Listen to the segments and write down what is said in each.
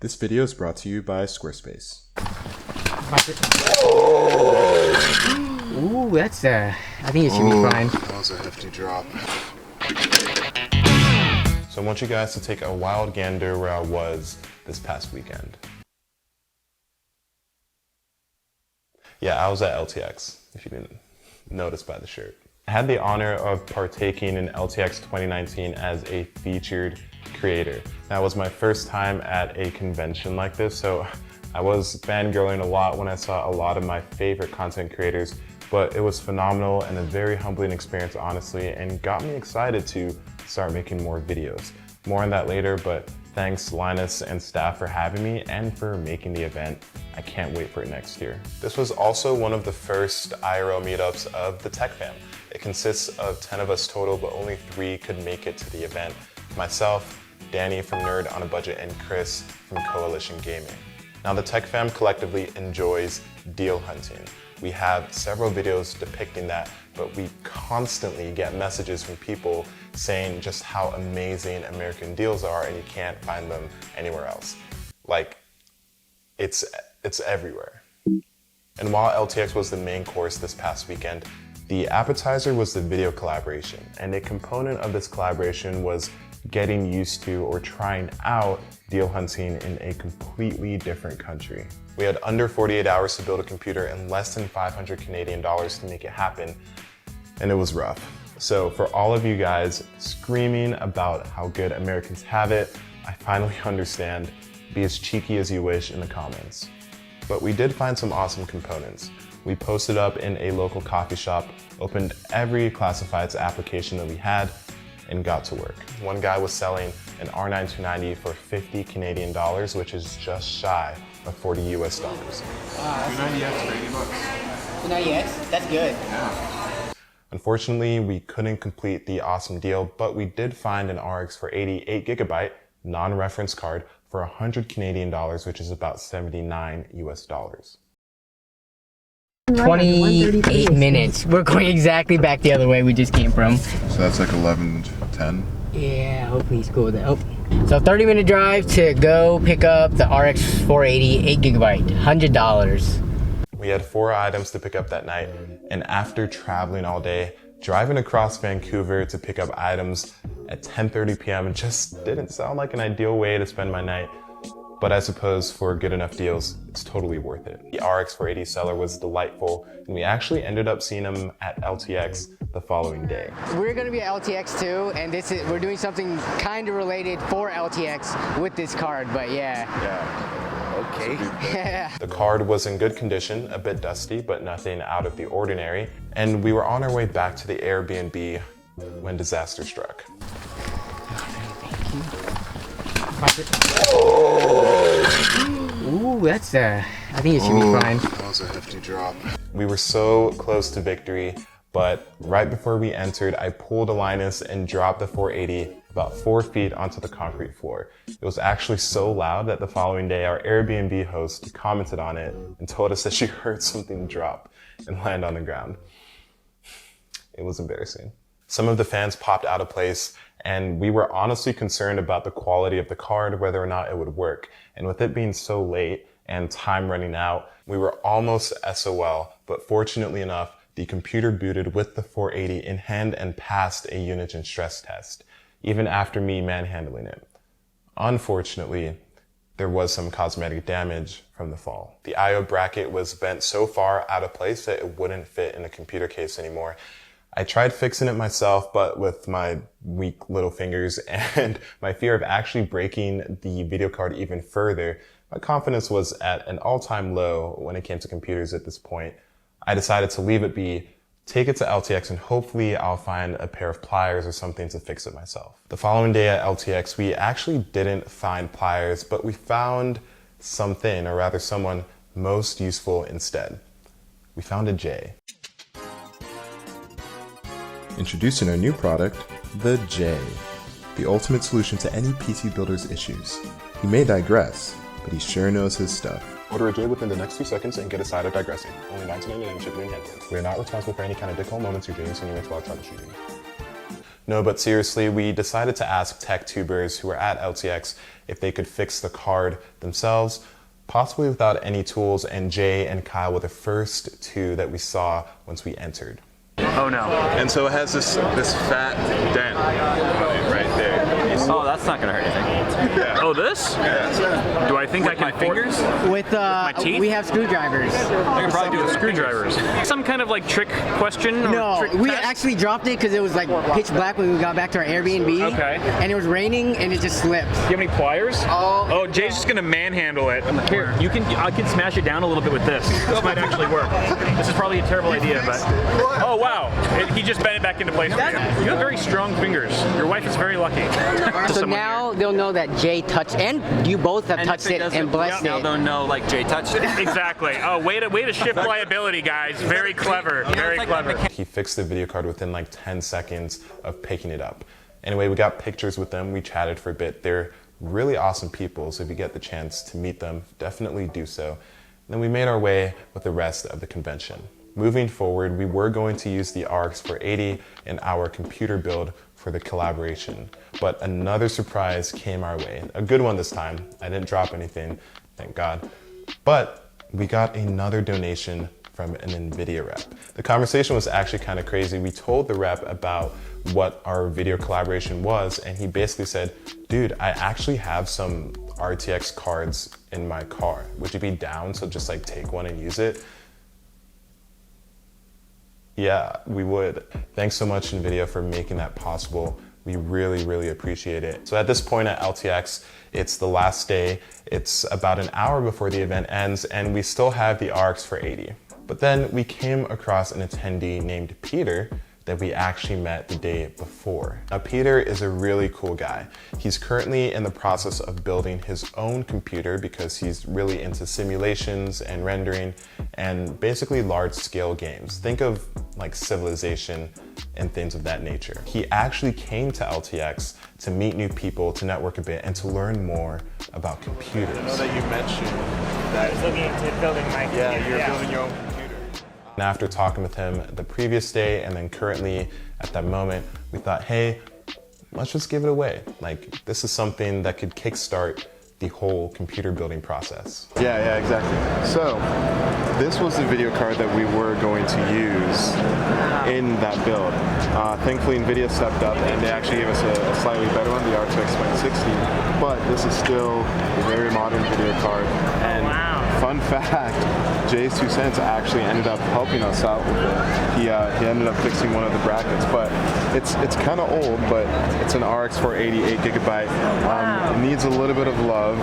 This video is brought to you by Squarespace. Ooh, that's I think it should be fine. That was a hefty drop. So I want you guys to take a wild gander where I was this past weekend. Yeah, I was at LTX, if you didn't notice by the shirt. I had the honor of partaking in LTX 2019 as a featured creator. That was my first time at a convention like this, so I was fangirling a lot when I saw a lot of my favorite content creators, but it was phenomenal and a very humbling experience, honestly, and got me excited to start making more videos. More on that later, but thanks Linus and staff for having me and for making the event. I can't wait for it next year. This was also one of the first IRL meetups of the Tech Fam. It consists of 10 of us total, but only 3 could make it to the event. Myself, Danny from Nerd on a Budget, and Chris from Coalition Gaming. Now the Tech Fam collectively enjoys deal hunting. We have several videos depicting that, but we constantly get messages from people saying just how amazing American deals are and you can't find them anywhere else. Like, it's everywhere. And while LTX was the main course this past weekend, the appetizer was the video collaboration, and a component of this collaboration was getting used to or trying out deal hunting in a completely different country. We had under 48 hours to build a computer and less than 500 Canadian dollars to make it happen, and it was rough. So for all of you guys screaming about how good Americans have it, I finally understand. Be as cheeky as you wish in the comments. But we did find some awesome components. We posted up in a local coffee shop, opened every classifieds application that we had, and got to work. One guy was selling an R9 290 for 50 Canadian dollars, which is just shy of 40 US dollars. Wow, 290X for 80 bucks. 290X? That's good. Yeah. Unfortunately, we couldn't complete the awesome deal, but we did find an RX 480 8GB non-reference card for 100 Canadian dollars, which is about 79 US dollars. 28 minutes. We're going exactly back the other way we just came from. So that's like 11:10. Yeah, hopefully he's cool with that. Oh. So 30-minute drive to go pick up the RX 480 8GB, $100. We had 4 items to pick up that night, and after traveling all day, driving across Vancouver to pick up items at 10:30 p.m. just didn't sound like an ideal way to spend my night. But I suppose for good enough deals, it's totally worth it. The RX 480 seller was delightful, and we actually ended up seeing him at LTX the following day. We're gonna be at LTX too, and we're doing something kind of related for LTX with this card, but yeah. Okay. Yeah. The card was in good condition, a bit dusty, but nothing out of the ordinary. And we were on our way back to the Airbnb when disaster struck. Ooh, that's I think it should be fine. That was a hefty drop. We were so close to victory, but right before we entered, I pulled a Linus and dropped the 480 about 4 feet onto the concrete floor. It was actually so loud that the following day, our Airbnb host commented on it and told us that she heard something drop and land on the ground. It was embarrassing. Some of the fans popped out of place, and we were honestly concerned about the quality of the card, whether or not it would work. And with it being so late and time running out, we were almost SOL, but fortunately enough, the computer booted with the 480 in hand and passed a Unigine stress test, even after me manhandling it. Unfortunately, there was some cosmetic damage from the fall. The I/O bracket was bent so far out of place that it wouldn't fit in the computer case anymore. I tried fixing it myself, but with my weak little fingers and my fear of actually breaking the video card even further, my confidence was at an all-time low when it came to computers at this point. I decided to leave it be, take it to LTX, and hopefully I'll find a pair of pliers or something to fix it myself. The following day at LTX, we actually didn't find pliers, but we found something, or rather someone, most useful instead. We found a Jay. Introducing our new product, the Jay, the ultimate solution to any PC builder's issues. He may digress, but he sure knows his stuff. Order a Jay within the next 2 seconds and get a side of digressing. Only $19.99 shipping and handling. We are not responsible for any kind of dickhole moments your Jay insinuates while troubleshooting. No, but seriously, we decided to ask tech tubers who were at LTX if they could fix the card themselves, possibly without any tools, and Jay and Kyle were the first two that we saw once we entered. Oh no. And so it has this fat dent right there. Oh, that's not gonna hurt anything. Yeah. Oh, this? Yeah. Do I think I can fingers? With my teeth? we have screwdrivers. I can probably do with screwdrivers. Some kind of like trick question? No, trick we test? actually dropped it because it was like pitch black when we got back to our Airbnb. Okay. And it was raining and it just slipped. Do you have any pliers? Oh, Jay's just gonna manhandle it. Here, I can smash it down a little bit with this. This might actually work. This is probably a terrible idea, but oh wow, he just bent it back into place. You have very strong fingers. Your wife is very lucky. So now they'll know that Jay touched, and you both have touched it and blessed Now it. they'll know like Jay touched it. Exactly. Oh, way to shift liability, guys. Very clever. Very clever. He fixed the video card within like 10 seconds of picking it up. Anyway, we got pictures with them. We chatted for a bit. They're really awesome people, so if you get the chance to meet them, definitely do so. And then we made our way with the rest of the convention. Moving forward, we were going to use the RX 480 in our computer build for the collaboration, but another surprise came our way. A good one this time. I didn't drop anything, thank God. But we got another donation from an NVIDIA rep. The conversation was actually kind of crazy. We told the rep about what our video collaboration was, and he basically said, dude, I actually have some RTX cards in my car. Would you be down to just like take one and use it? Yeah, we would. Thanks so much, NVIDIA, for making that possible. We really, really appreciate it. So at this point at LTX, it's the last day. It's about an hour before the event ends, and we still have the RX 480. But then we came across an attendee named Peter that we actually met the day before. Now, Peter is a really cool guy. He's currently in the process of building his own computer because he's really into simulations and rendering and basically large-scale games. Think of like Civilization and things of that nature. He actually came to LTX to meet new people, to network a bit, and to learn more about computers. I know that you mentioned that I was looking into building my computer. Yeah, you're building your own computer. And after talking with him the previous day and then currently at that moment, we thought, hey, let's just give it away. Like, this is something that could kickstart the whole computer building process. Yeah, exactly. So, this was the video card that we were going to use in that build. Thankfully, NVIDIA stepped up and they actually gave us a slightly better one, the RTX 2060. But this is still a very modern video card. And fun fact, JayzTwoCents actually ended up helping us out with it. He ended up fixing one of the brackets, but it's kind of old, but it's an RX 480, 8GB. It needs a little bit of love,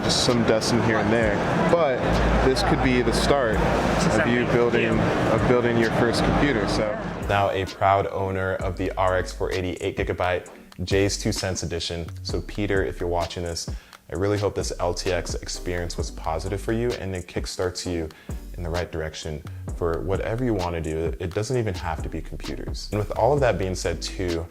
just some dusting here and there. But this could be the start of you building your first computer. So now a proud owner of the RX 480 8GB JayzTwoCents edition. So Peter, if you're watching this, I really hope this LTX experience was positive for you and it kickstarts you in the right direction for whatever you want to do. It doesn't even have to be computers. And with all of that being said too,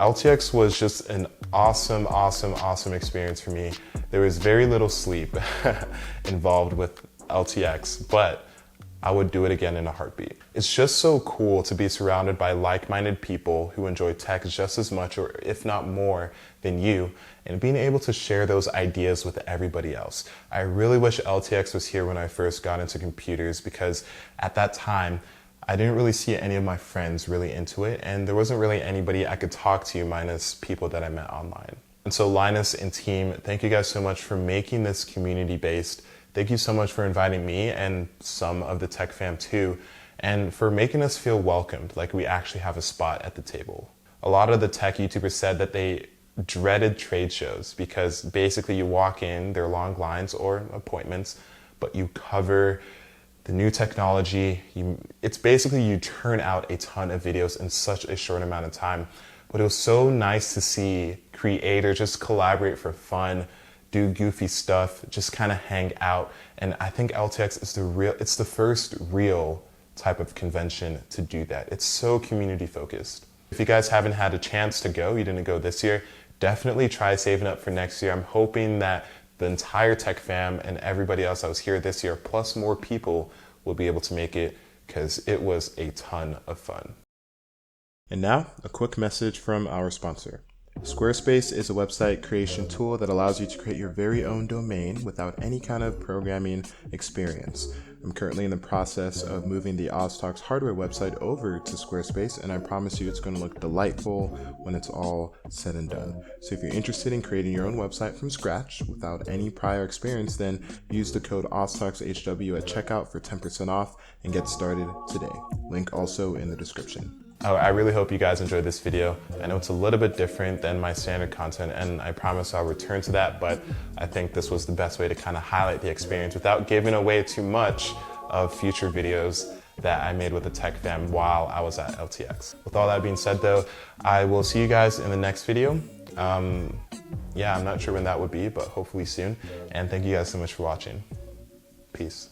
LTX was just an awesome experience for me. There was very little sleep involved with LTX, but I would do it again in a heartbeat. It's just so cool to be surrounded by like-minded people who enjoy tech just as much, or if not more, than you, and being able to share those ideas with everybody else. I really wish LTX was here when I first got into computers, because at that time, I didn't really see any of my friends really into it, and there wasn't really anybody I could talk to minus people that I met online. And so Linus and team, thank you guys so much for making this community-based. Thank you so much for inviting me and some of the tech fam too, and for making us feel welcomed, like we actually have a spot at the table. A lot of the tech YouTubers said that they dreaded trade shows because basically you walk in, there are long lines or appointments, but you cover the new technology. It's basically you turn out a ton of videos in such a short amount of time. But it was so nice to see creators just collaborate for fun, do goofy stuff, just kind of hang out. And I think LTX is it's the first real type of convention to do that. It's so community focused. If you guys haven't had a chance to go, you didn't go this year, definitely try saving up for next year. I'm hoping that the entire tech fam and everybody else that was here this year, plus more people, will be able to make it, because it was a ton of fun. And now, a quick message from our sponsor. Squarespace is a website creation tool that allows you to create your very own domain without any kind of programming experience. I'm currently in the process of moving the OzTalks hardware website over to Squarespace, and I promise you it's going to look delightful when it's all said and done. So if you're interested in creating your own website from scratch without any prior experience, then use the code OzTalksHW at checkout for 10% off and get started today. Link also in the description. I really hope you guys enjoyed this video. I know it's a little bit different than my standard content, and I promise I'll return to that, but I think this was the best way to kind of highlight the experience without giving away too much of future videos that I made with the Tech Fam while I was at LTX. With all that being said though, I will see you guys in the next video. Yeah, I'm not sure when that would be, but hopefully soon. And thank you guys so much for watching. Peace.